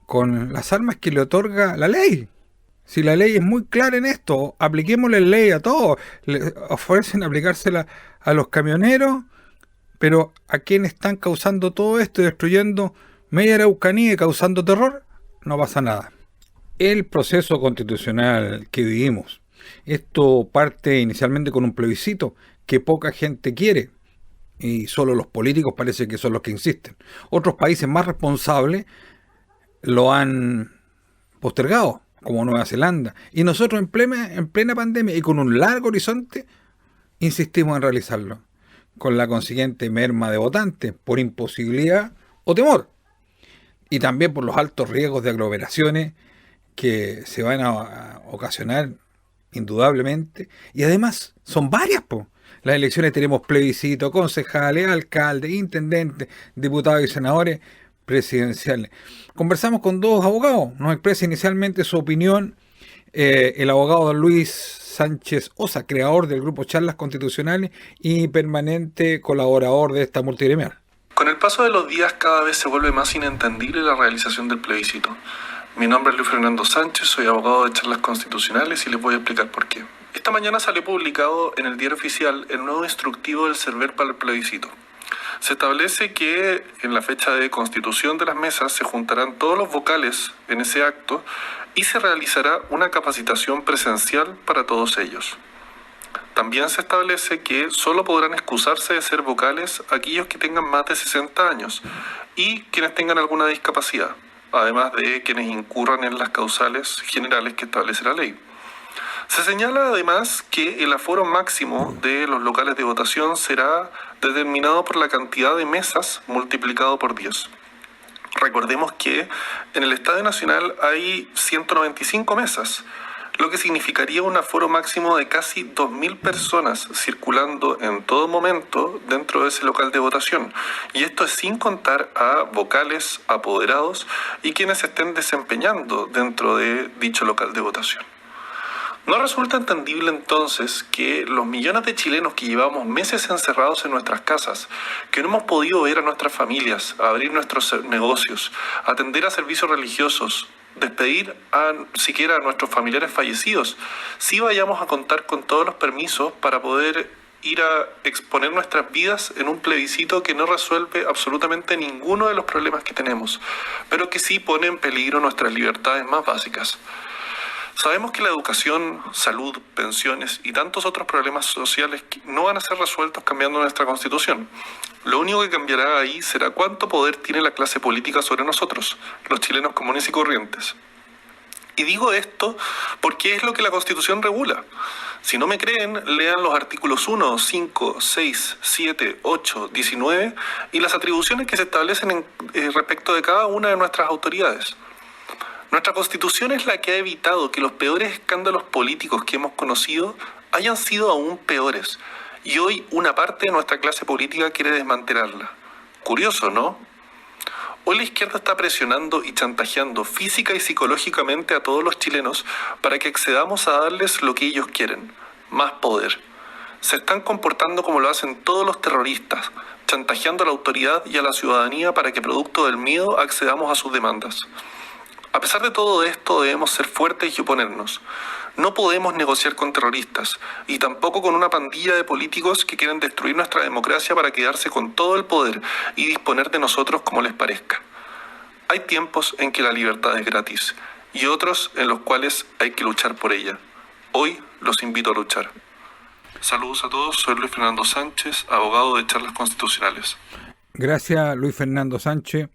con las armas que le otorga la ley. Si la ley es muy clara en esto, apliquémosle la ley a todos. Le ofrecen aplicársela a los camioneros, pero a quienes están causando todo esto y destruyendo media Araucanía y causando terror, no pasa nada. El proceso constitucional que vivimos, esto parte inicialmente con un plebiscito que poca gente quiere y solo los políticos parece que son los que insisten. Otros países más responsables lo han postergado, como Nueva Zelanda, y nosotros en plena pandemia y con un largo horizonte insistimos en realizarlo, con la consiguiente merma de votantes por imposibilidad o temor, y también por los altos riesgos de aglomeraciones que se van a ocasionar indudablemente, y además son varias, Las elecciones tenemos plebiscito, concejales, alcaldes, intendentes, diputados y senadores presidenciales. Conversamos con dos abogados, nos expresa inicialmente su opinión el abogado don Luis Sánchez Osa, creador del grupo Charlas Constitucionales y permanente colaborador de esta multigremial. Con el paso de los días cada vez se vuelve más inentendible la realización del plebiscito. Mi nombre es Luis Fernando Sánchez, soy abogado de Charlas Constitucionales y les voy a explicar por qué. Esta mañana salió publicado en el Diario Oficial el nuevo instructivo del CERVEL para el plebiscito. Se establece que en la fecha de constitución de las mesas se juntarán todos los vocales en ese acto y se realizará una capacitación presencial para todos ellos. También se establece que solo podrán excusarse de ser vocales aquellos que tengan más de 60 años y quienes tengan alguna discapacidad, además de quienes incurran en las causales generales que establece la ley. Se señala además que el aforo máximo de los locales de votación será determinado por la cantidad de mesas multiplicado por 10. Recordemos que en el Estadio Nacional hay 195 mesas, lo que significaría un aforo máximo de casi 2.000 personas circulando en todo momento dentro de ese local de votación. Y esto es sin contar a vocales, apoderados y quienes estén desempeñando dentro de dicho local de votación. ¿No resulta entendible entonces que los millones de chilenos que llevamos meses encerrados en nuestras casas, que no hemos podido ver a nuestras familias, abrir nuestros negocios, atender a servicios religiosos, despedir siquiera a nuestros familiares fallecidos, sí vayamos a contar con todos los permisos para poder ir a exponer nuestras vidas en un plebiscito que no resuelve absolutamente ninguno de los problemas que tenemos, pero que sí pone en peligro nuestras libertades más básicas? Sabemos que la educación, salud, pensiones y tantos otros problemas sociales no van a ser resueltos cambiando nuestra Constitución. Lo único que cambiará ahí será cuánto poder tiene la clase política sobre nosotros, los chilenos comunes y corrientes. Y digo esto porque es lo que la Constitución regula. Si no me creen, lean los artículos 1, 5, 6, 7, 8, 19 y las atribuciones que se establecen respecto de cada una de nuestras autoridades. Nuestra Constitución es la que ha evitado que los peores escándalos políticos que hemos conocido hayan sido aún peores, y hoy una parte de nuestra clase política quiere desmantelarla. Curioso, ¿no? Hoy la izquierda está presionando y chantajeando física y psicológicamente a todos los chilenos para que accedamos a darles lo que ellos quieren, más poder. Se están comportando como lo hacen todos los terroristas, chantajeando a la autoridad y a la ciudadanía para que producto del miedo accedamos a sus demandas. A pesar de todo esto, debemos ser fuertes y oponernos. No podemos negociar con terroristas y tampoco con una pandilla de políticos que quieren destruir nuestra democracia para quedarse con todo el poder y disponer de nosotros como les parezca. Hay tiempos en que la libertad es gratis y otros en los cuales hay que luchar por ella. Hoy los invito a luchar. Saludos a todos, soy Luis Fernando Sánchez, abogado de Charlas Constitucionales. Gracias, Luis Fernando Sánchez.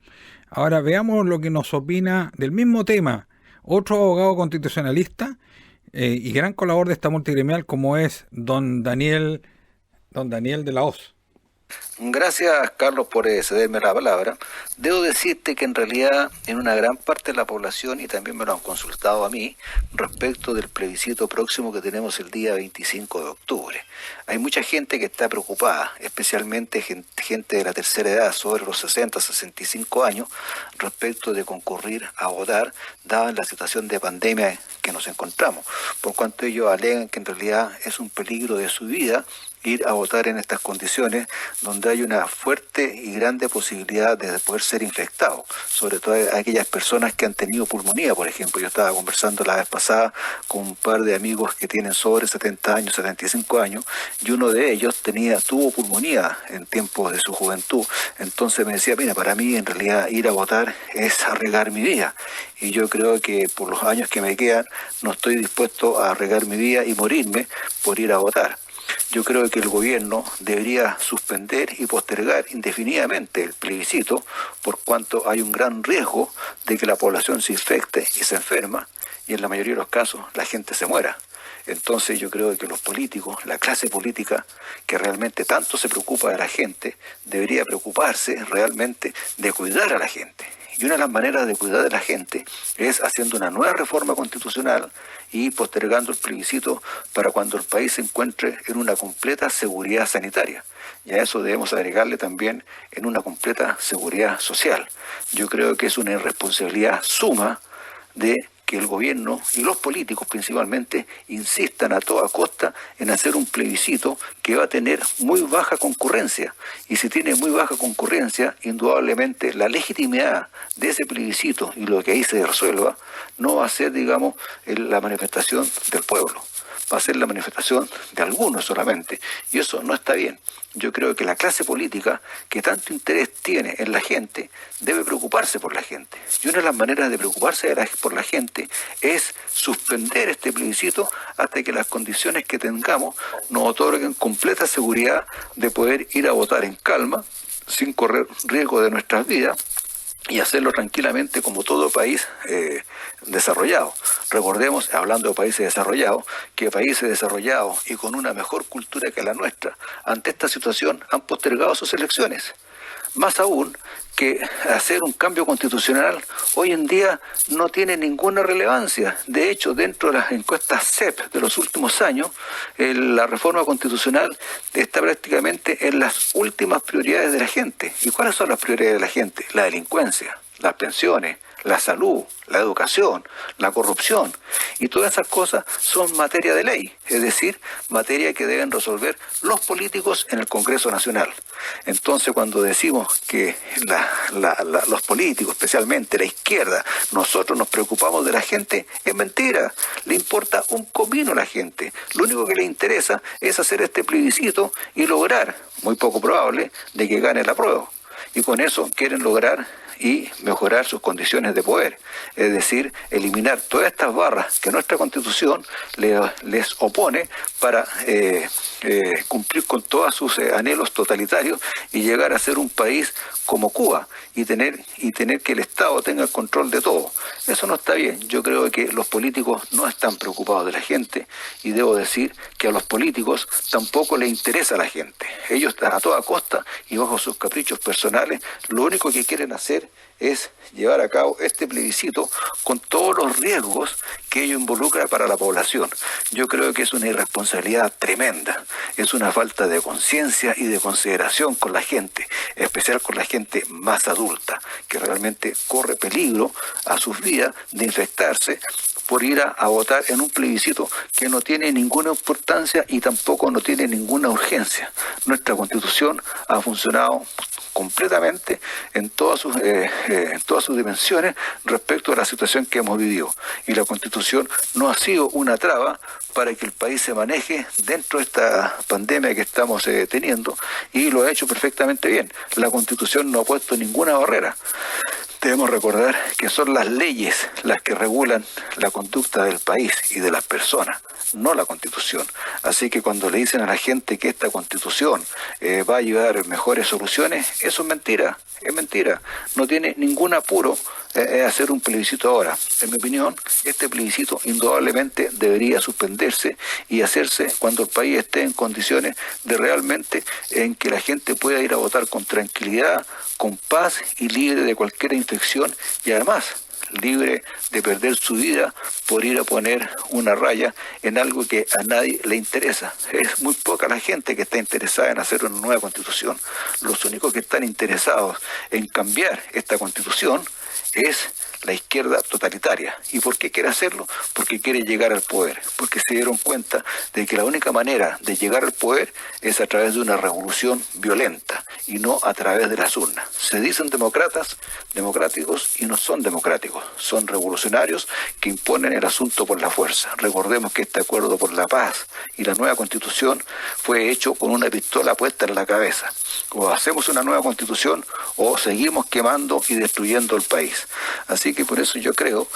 Ahora veamos lo que nos opina del mismo tema otro abogado constitucionalista y gran colaborador de esta multigremial como es don Daniel de la Hoz. Gracias, Carlos, por cederme la palabra. Debo decirte que en realidad en una gran parte de la población, y también me lo han consultado a mí, respecto del plebiscito próximo que tenemos el día 25 de octubre. Hay mucha gente que está preocupada, especialmente gente de la tercera edad, sobre los 60, 65 años, respecto de concurrir a votar, dada la situación de pandemia que nos encontramos, por cuanto ellos alegan que en realidad es un peligro de su vida ir a votar en estas condiciones donde hay una fuerte y grande posibilidad de poder ser infectado, sobre todo aquellas personas que han tenido pulmonía, por ejemplo. Yo estaba conversando la vez pasada con un par de amigos que tienen sobre 70 años, 75 años, y uno de ellos tuvo pulmonía en tiempos de su juventud. Entonces me decía, mira, para mí en realidad ir a votar es arriesgar mi vida, y yo creo que por los años que me quedan no estoy dispuesto a arriesgar mi vida y morirme por ir a votar. Yo creo que el gobierno debería suspender y postergar indefinidamente el plebiscito, por cuanto hay un gran riesgo de que la población se infecte y se enferma, y en la mayoría de los casos la gente se muera. Entonces yo creo que los políticos, la clase política que realmente tanto se preocupa de la gente, debería preocuparse realmente de cuidar a la gente. Y una de las maneras de cuidar de la gente es haciendo una nueva reforma constitucional y postergando el plebiscito para cuando el país se encuentre en una completa seguridad sanitaria. Y a eso debemos agregarle también en una completa seguridad social. Yo creo que es una irresponsabilidad suma de que el gobierno y los políticos principalmente insistan a toda costa en hacer un plebiscito que va a tener muy baja concurrencia. Y si tiene muy baja concurrencia, indudablemente la legitimidad de ese plebiscito y lo que ahí se resuelva no va a ser, digamos, la manifestación del pueblo. Va a ser la manifestación de algunos solamente, y eso no está bien. Yo creo que la clase política, que tanto interés tiene en la gente, debe preocuparse por la gente. Y una de las maneras de preocuparse por la gente es suspender este plebiscito hasta que las condiciones que tengamos nos otorguen completa seguridad de poder ir a votar en calma, sin correr riesgo de nuestras vidas, y hacerlo tranquilamente como todo país desarrollado. Recordemos, hablando de países desarrollados, que países desarrollados y con una mejor cultura que la nuestra, ante esta situación han postergado sus elecciones. Más aún que hacer un cambio constitucional hoy en día no tiene ninguna relevancia. De hecho, dentro de las encuestas CEP de los últimos años, la reforma constitucional está prácticamente en las últimas prioridades de la gente. ¿Y cuáles son las prioridades de la gente? La delincuencia, las pensiones, la salud, la educación, la corrupción, y todas esas cosas son materia de ley, es decir, materia que deben resolver los políticos en el Congreso Nacional. Entonces, cuando decimos que los políticos, especialmente la izquierda, nosotros nos preocupamos de la gente, es mentira. Le importa un comino a la gente. Lo único que le interesa es hacer este plebiscito y lograr, muy poco probable, de que gane la prueba. Y con eso quieren lograr y mejorar sus condiciones de poder, es decir, eliminar todas estas barras que nuestra Constitución les opone para cumplir con todos sus anhelos totalitarios y llegar a ser un país como Cuba y tener que el Estado tenga el control de todo. Eso no está bien. Yo creo que los políticos no están preocupados de la gente, y debo decir que a los políticos tampoco les interesa la gente. Ellos están a toda costa y bajo sus caprichos personales, lo único que quieren hacer es llevar a cabo este plebiscito con todos los riesgos que ello involucra para la población. Yo creo que es una irresponsabilidad tremenda, es una falta de conciencia y de consideración con la gente, en especial con la gente más adulta, que realmente corre peligro a sus vidas de infectarse por ir a votar en un plebiscito que no tiene ninguna importancia y tampoco no tiene ninguna urgencia. Nuestra Constitución ha funcionado completamente en todas sus dimensiones respecto a la situación que hemos vivido, y la Constitución no ha sido una traba para que el país se maneje dentro de esta pandemia que estamos teniendo, y lo ha hecho perfectamente bien. La Constitución no ha puesto ninguna barrera. Debemos recordar que son las leyes las que regulan la conducta del país y de las personas, no la Constitución. Así que cuando le dicen a la gente que esta Constitución va a llevar mejores soluciones, eso es mentira, es mentira. No tiene ningún apuro hacer un plebiscito ahora. En mi opinión, este plebiscito indudablemente debería suspenderse y hacerse cuando el país esté en condiciones de realmente en que la gente pueda ir a votar con tranquilidad, con paz y libre de cualquier infección, y además libre de perder su vida por ir a poner una raya en algo que a nadie le interesa. Es muy poca la gente que está interesada en hacer una nueva Constitución. Los únicos que están interesados en cambiar esta Constitución es la izquierda totalitaria. ¿Y por qué quiere hacerlo? Porque quiere llegar al poder, porque se dieron cuenta de que la única manera de llegar al poder es a través de una revolución violenta y no a través de las urnas. Se dicen democráticos y no son democráticos, son revolucionarios que imponen el asunto por la fuerza. Recordemos que este acuerdo por la paz y la nueva Constitución fue hecho con una pistola puesta en la cabeza. O hacemos una nueva Constitución o seguimos quemando y destruyendo el país. Así que por eso yo creo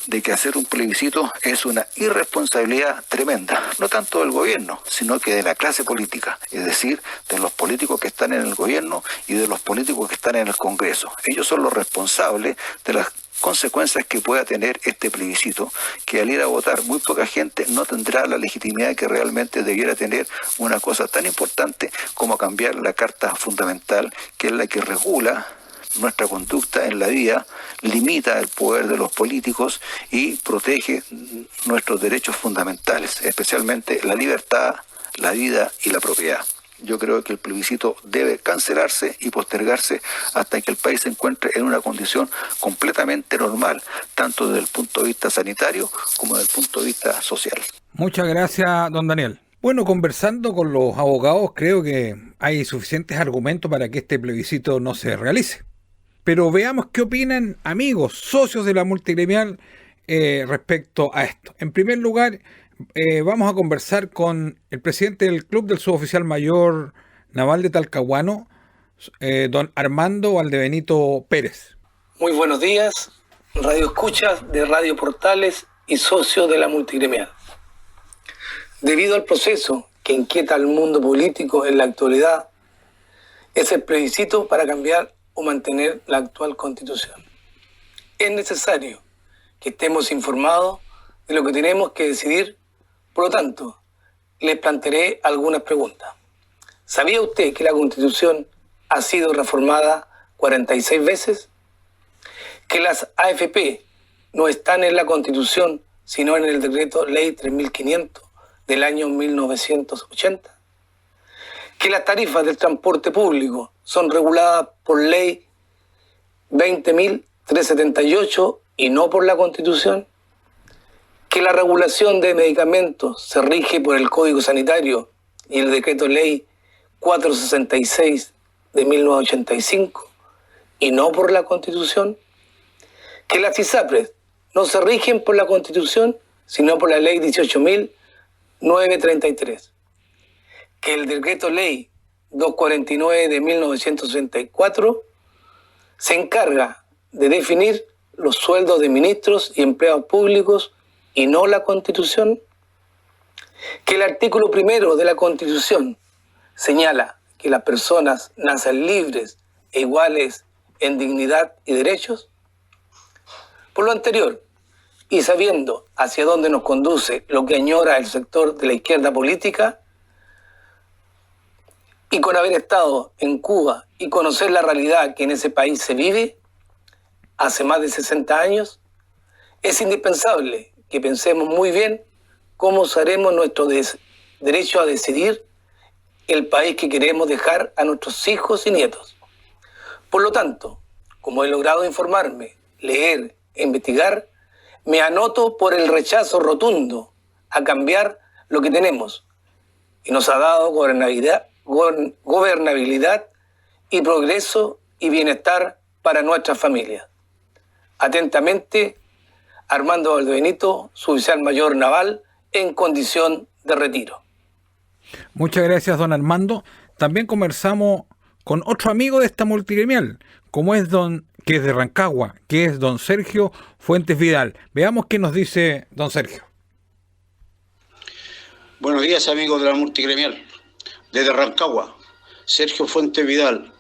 de que hacer un plebiscito es una irresponsabilidad tremenda, no tanto del gobierno, sino que de la clase política, es decir, de los políticos que están en el gobierno y de los políticos que están en el Congreso. Ellos son los responsables de las consecuencias que pueda tener este plebiscito, que al ir a votar muy poca gente no tendrá la legitimidad que realmente debiera tener una cosa tan importante como cambiar la Carta Fundamental, que es la que regula nuestra conducta en la vida, limita el poder de los políticos y protege nuestros derechos fundamentales, especialmente la libertad, la vida y la propiedad. Yo creo que el plebiscito debe cancelarse y postergarse hasta que el país se encuentre en una condición completamente normal, tanto desde el punto de vista sanitario como desde el punto de vista social. Muchas gracias, don Daniel. Bueno, conversando con los abogados, creo que hay suficientes argumentos para que este plebiscito no se realice. Pero veamos qué opinan amigos, socios de la multigremial respecto a esto. En primer lugar, vamos a conversar con el presidente del Club del Suboficial Mayor Naval de Talcahuano, don Armando Valdebenito Pérez. Muy buenos días, radio escuchas de Radio Portales y socios de la multigremial. Debido al proceso que inquieta al mundo político en la actualidad, es el plebiscito para cambiar o mantener la actual Constitución. Es necesario que estemos informados de lo que tenemos que decidir. Por lo tanto, les plantearé algunas preguntas. ¿Sabía usted que la Constitución ha sido reformada 46 veces? ¿Que las AFP no están en la Constitución, sino en el Decreto Ley 3500 del año 1980? ¿Que las tarifas del transporte público son reguladas por Ley 20.378 y no por la Constitución? ¿Que la regulación de medicamentos se rige por el Código Sanitario y el Decreto Ley 466 de 1985 y no por la Constitución? ¿Que las ISAPRES no se rigen por la Constitución, sino por la Ley 18.933? ¿Que el Decreto Ley 249 de 1964 se encarga de definir los sueldos de ministros y empleados públicos y no la Constitución? ¿Que el artículo 1 de la Constitución señala que las personas nacen libres e iguales en dignidad y derechos? Por lo anterior, y sabiendo hacia dónde nos conduce lo que añora el sector de la izquierda política, y con haber estado en Cuba y conocer la realidad que en ese país se vive hace más de 60 años, es indispensable que pensemos muy bien cómo usaremos nuestro derecho a decidir el país que queremos dejar a nuestros hijos y nietos. Por lo tanto, como he logrado informarme, leer e investigar, me anoto por el rechazo rotundo a cambiar lo que tenemos y nos ha dado gobernabilidad y progreso y bienestar para nuestras familias. Atentamente, Armando Valdebenito, suboficial mayor naval, en condición de retiro. Muchas gracias, don Armando. También conversamos con otro amigo de esta multigremial, que es de Rancagua, que es don Sergio Fuentes Vidal. Veamos qué nos dice don Sergio. Buenos días, amigos de la multigremial. Desde Rancagua, Sergio Fuentes Vidal,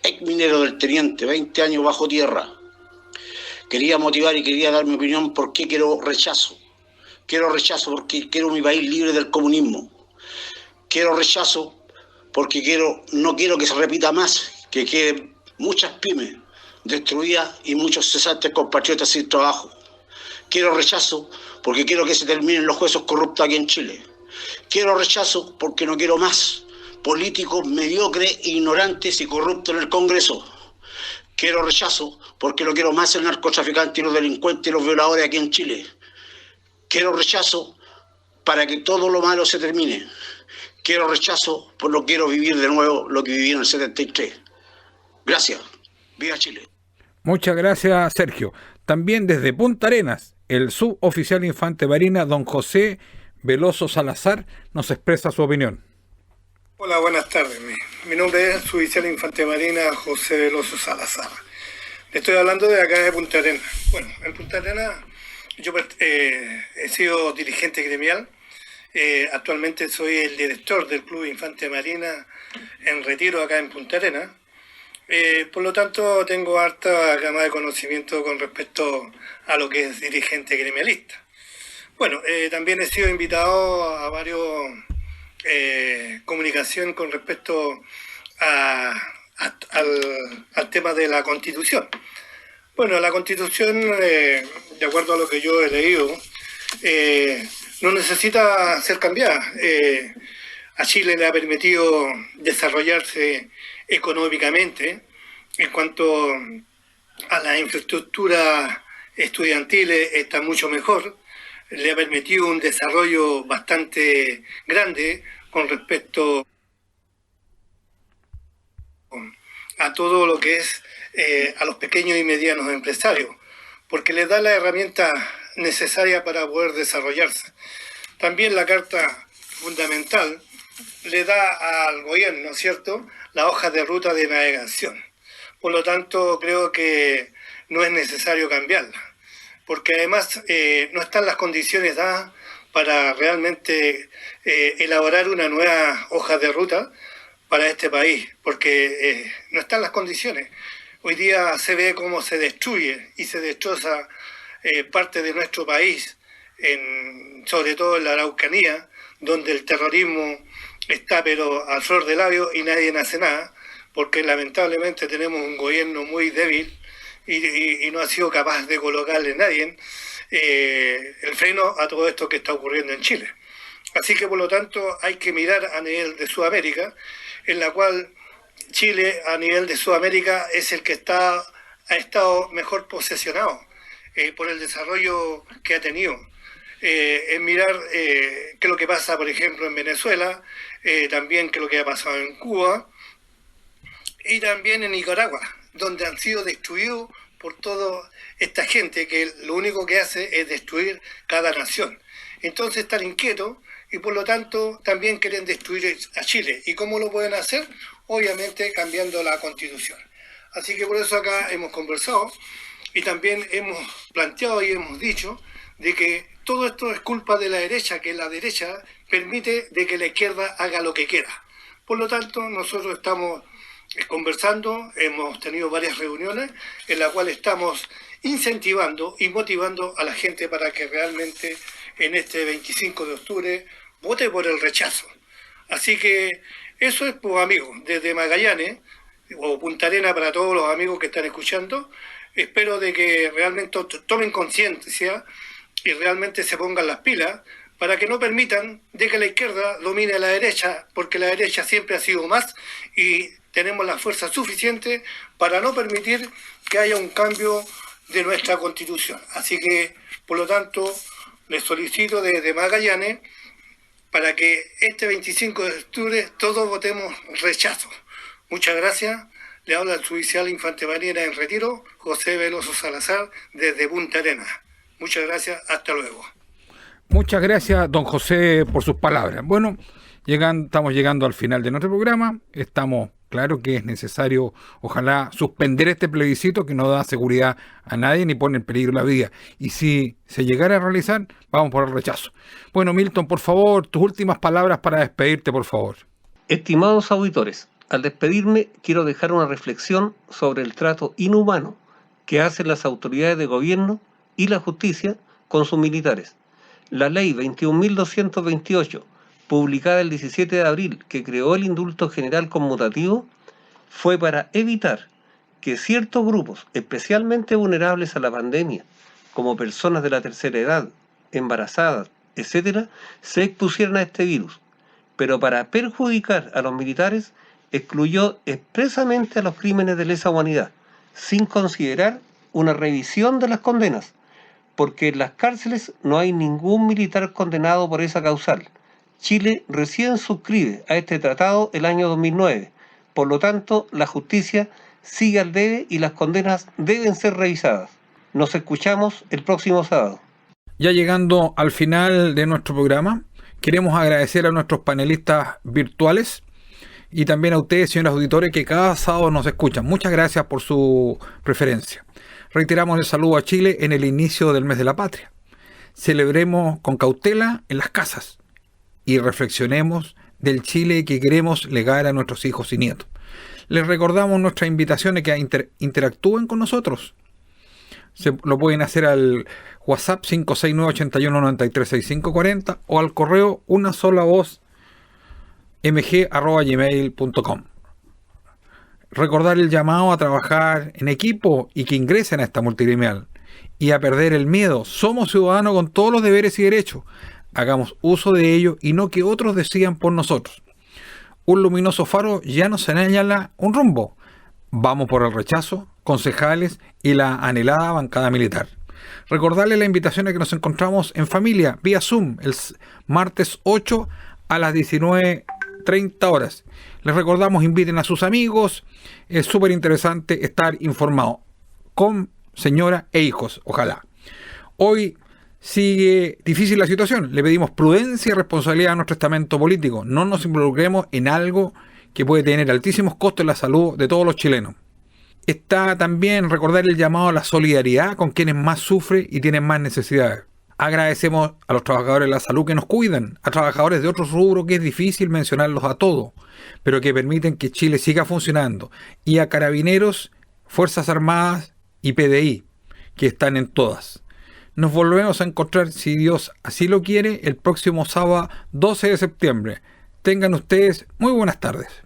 ex minero del Teniente, 20 años bajo tierra. Quería motivar y quería dar mi opinión por qué quiero rechazo. Quiero rechazo porque quiero mi país libre del comunismo. Quiero rechazo porque no quiero que se repita más, que queden muchas pymes destruidas y muchos cesantes compatriotas sin trabajo. Quiero rechazo porque quiero que se terminen los jueces corruptos aquí en Chile. Quiero rechazo porque no quiero más políticos mediocres, ignorantes y corruptos en el Congreso. Quiero rechazo porque no quiero más el narcotraficante y los delincuentes y los violadores aquí en Chile. Quiero rechazo para que todo lo malo se termine. Quiero rechazo porque no quiero vivir de nuevo lo que viví en el 73. Gracias. Viva Chile. Muchas gracias, Sergio. También desde Punta Arenas, el suboficial infante marina, don José Veloso Salazar, nos expresa su opinión. Hola, buenas tardes. Mi nombre es suboficial infante marina José Veloso Salazar. Le estoy hablando de acá de Punta Arenas. Bueno, en Punta Arenas yo he sido dirigente gremial. Actualmente soy el director del Club Infante Marina en retiro acá en Punta Arenas. Por lo tanto, tengo harta gama de conocimiento con respecto a lo que es dirigente gremialista. Bueno, también he sido invitado a varios comunicación con respecto al tema de la Constitución. Bueno, la Constitución, de acuerdo a lo que yo he leído, no necesita ser cambiada. A Chile le ha permitido desarrollarse económicamente en cuanto a la infraestructura estudiantil está mucho mejor, le ha permitido un desarrollo bastante grande con respecto a todo lo que es a los pequeños y medianos empresarios, porque les da la herramienta necesaria para poder desarrollarse. También la Carta Fundamental le da al gobierno, ¿cierto?, la hoja de ruta de navegación. Por lo tanto, creo que no es necesario cambiarla, porque además no están las condiciones dadas para realmente elaborar una nueva hoja de ruta para este país, porque no están las condiciones. Hoy día se ve cómo se destruye y se destroza parte de nuestro país, sobre todo en la Araucanía, donde el terrorismo está pero a flor de labio y nadie hace nada, porque lamentablemente tenemos un gobierno muy débil y no ha sido capaz de colocarle nadie el freno a todo esto que está ocurriendo en Chile. Así que por lo tanto hay que mirar a nivel de Sudamérica, en la cual Chile a nivel de Sudamérica es el que ha estado mejor posesionado por el desarrollo que ha tenido. En mirar qué es lo que pasa, por ejemplo, en Venezuela, también qué es lo que ha pasado en Cuba y también en Nicaragua, donde han sido destruidos por toda esta gente que lo único que hace es destruir cada nación. Entonces están inquietos y por lo tanto también quieren destruir a Chile. ¿Y cómo lo pueden hacer? Obviamente cambiando la Constitución. Así que por eso acá hemos conversado y también hemos planteado y hemos dicho de que todo esto es culpa de la derecha, que la derecha permite de que la izquierda haga lo que quiera. Por lo tanto, nosotros estamos conversando, hemos tenido varias reuniones en las cuales estamos incentivando y motivando a la gente para que realmente en este 25 de octubre vote por el rechazo. Así que eso es, pues amigos, desde Magallanes o Punta Arenas para todos los amigos que están escuchando, espero de que realmente tomen conciencia y realmente se pongan las pilas para que no permitan de que la izquierda domine a la derecha, porque la derecha siempre ha sido más y tenemos la fuerza suficiente para no permitir que haya un cambio de nuestra Constitución. Así que, por lo tanto, les solicito desde Magallanes para que este 25 de octubre todos votemos rechazo. Muchas gracias. Le habla el suboficial Infante Marina en retiro, José Veloso Salazar, desde Punta Arenas. Muchas gracias, hasta luego. Muchas gracias, don José, por sus palabras. Bueno, estamos llegando al final de nuestro programa. Estamos claro que es necesario, ojalá, suspender este plebiscito que no da seguridad a nadie ni pone en peligro la vida. Y si se llegara a realizar, vamos por el rechazo. Bueno, Milton, por favor, tus últimas palabras para despedirte, por favor. Estimados auditores, al despedirme quiero dejar una reflexión sobre el trato inhumano que hacen las autoridades de gobierno y la justicia con sus militares. La ley 21.228, publicada el 17 de abril, que creó el indulto general conmutativo, fue para evitar que ciertos grupos, especialmente vulnerables a la pandemia, como personas de la tercera edad, embarazadas, etc., se expusieran a este virus. Pero para perjudicar a los militares, excluyó expresamente a los crímenes de lesa humanidad, sin considerar una revisión de las condenas, porque en las cárceles no hay ningún militar condenado por esa causal. Chile recién suscribe a este tratado el año 2009. Por lo tanto, la justicia sigue al debe y las condenas deben ser revisadas. Nos escuchamos el próximo sábado. Ya llegando al final de nuestro programa, queremos agradecer a nuestros panelistas virtuales y también a ustedes, señores auditores, que cada sábado nos escuchan. Muchas gracias por su preferencia. Reiteramos el saludo a Chile en el inicio del mes de la patria. Celebremos con cautela en las casas y reflexionemos del Chile que queremos legar a nuestros hijos y nietos. Les recordamos nuestras invitaciones que interactúen con nosotros. Lo pueden hacer al WhatsApp 569-8193-6540 o al correo unasolavoz.mg@gmail.com. Recordar el llamado a trabajar en equipo y que ingresen a esta multigremial y a perder el miedo. Somos ciudadanos con todos los deberes y derechos. hagamos uso de ello y no que otros decidan por nosotros. Un luminoso faro ya nos señala un rumbo. Vamos por el rechazo, concejales y la anhelada bancada militar. Recordarle la invitación a que nos encontramos en familia, vía Zoom, el martes 8 a las 19:30 horas. Les recordamos, inviten a sus amigos. Es súper interesante estar informado con señora e hijos, ojalá. Hoy sigue difícil la situación. Le pedimos prudencia y responsabilidad a nuestro estamento político. No nos involucremos en algo que puede tener altísimos costos en la salud de todos los chilenos. Está también recordar el llamado a la solidaridad con quienes más sufren y tienen más necesidades. Agradecemos a los trabajadores de la salud que nos cuidan, a trabajadores de otros rubros que es difícil mencionarlos a todos, pero que permiten que Chile siga funcionando, y a Carabineros, Fuerzas Armadas y PDI, que están en todas. Nos volvemos a encontrar, si Dios así lo quiere, el próximo sábado 12 de septiembre. Tengan ustedes muy buenas tardes.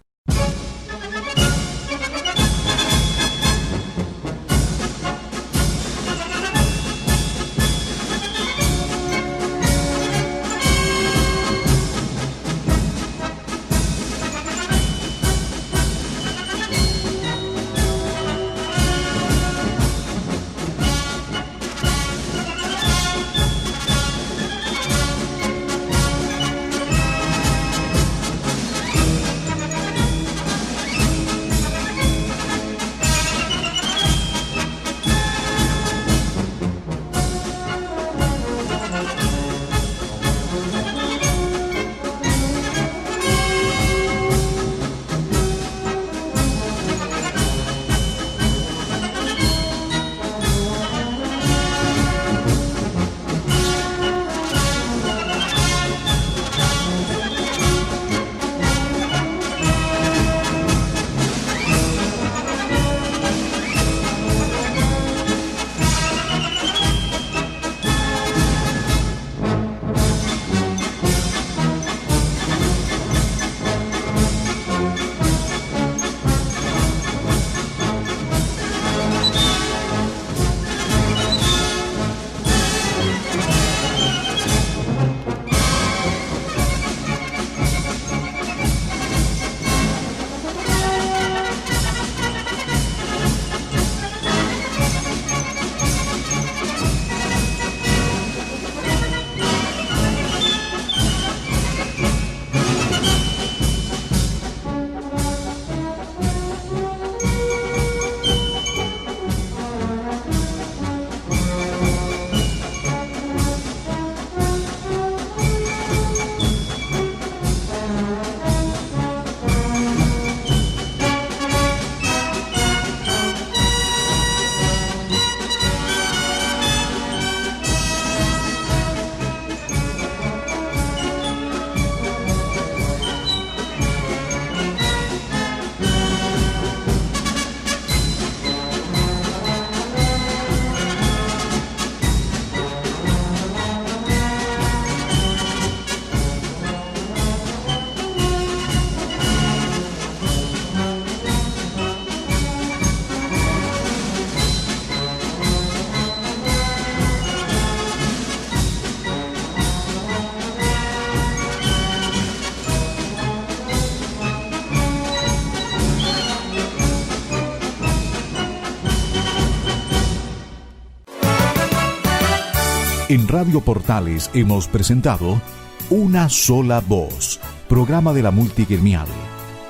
En Radio Portales hemos presentado Una Sola Voz, programa de la multigremial.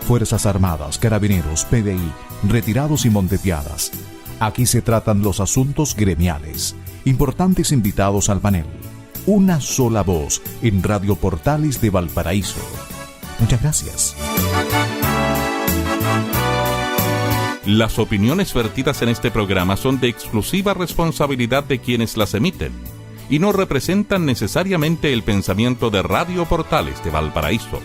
Fuerzas Armadas, Carabineros, PDI, retirados y montepiadas. Aquí se tratan los asuntos gremiales. Importantes invitados al panel. Una Sola Voz en Radio Portales de Valparaíso. Muchas gracias. Las opiniones vertidas en este programa son de exclusiva responsabilidad de quienes las emiten y no representan necesariamente el pensamiento de Radio Portales de Valparaíso.